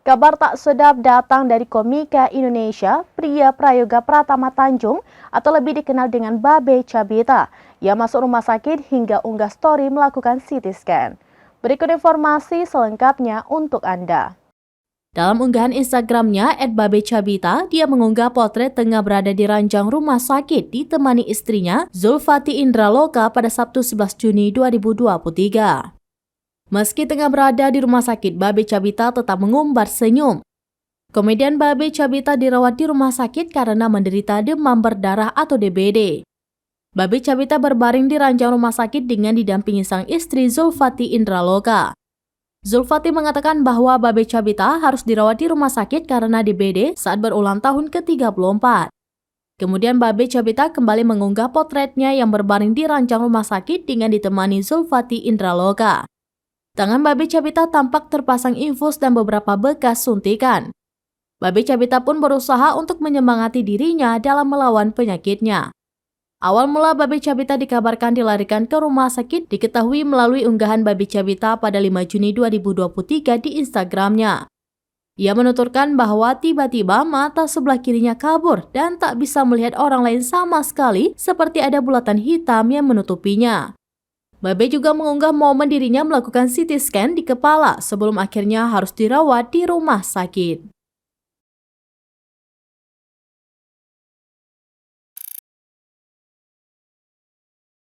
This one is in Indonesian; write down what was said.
Kabar tak sedap datang dari komika Indonesia, pria Prayoga Pratama Tanjung atau lebih dikenal dengan Babe Cabita. Ia masuk rumah sakit hingga unggah story melakukan CT scan. Berikut informasi selengkapnya untuk Anda. Dalam unggahan Instagramnya, @babecabita, dia mengunggah potret tengah berada di ranjang rumah sakit ditemani istrinya, Zulfati Indraloka, pada Sabtu 11 Juni 2023. Meski tengah berada di rumah sakit, Babe Cabita tetap mengumbar senyum. Komedian Babe Cabita dirawat di rumah sakit karena menderita demam berdarah atau DBD. Babe Cabita berbaring di ranjang rumah sakit dengan didampingi sang istri Zulfati Indraloka. Zulfati mengatakan bahwa Babe Cabita harus dirawat di rumah sakit karena DBD saat berulang tahun ke-34. Kemudian Babe Cabita kembali mengunggah potretnya yang berbaring di ranjang rumah sakit dengan ditemani Zulfati Indraloka. Tangan Babe Cabita tampak terpasang infus dan beberapa bekas suntikan. Babe Cabita pun berusaha untuk menyemangati dirinya dalam melawan penyakitnya. Awal mula Babe Cabita dikabarkan dilarikan ke rumah sakit diketahui melalui unggahan Babe Cabita pada 5 Juni 2023 di Instagramnya. Ia menuturkan bahwa tiba-tiba mata sebelah kirinya kabur dan tak bisa melihat orang lain sama sekali, seperti ada bulatan hitam yang menutupinya. Babe juga mengunggah momen dirinya melakukan CT scan di kepala sebelum akhirnya harus dirawat di rumah sakit.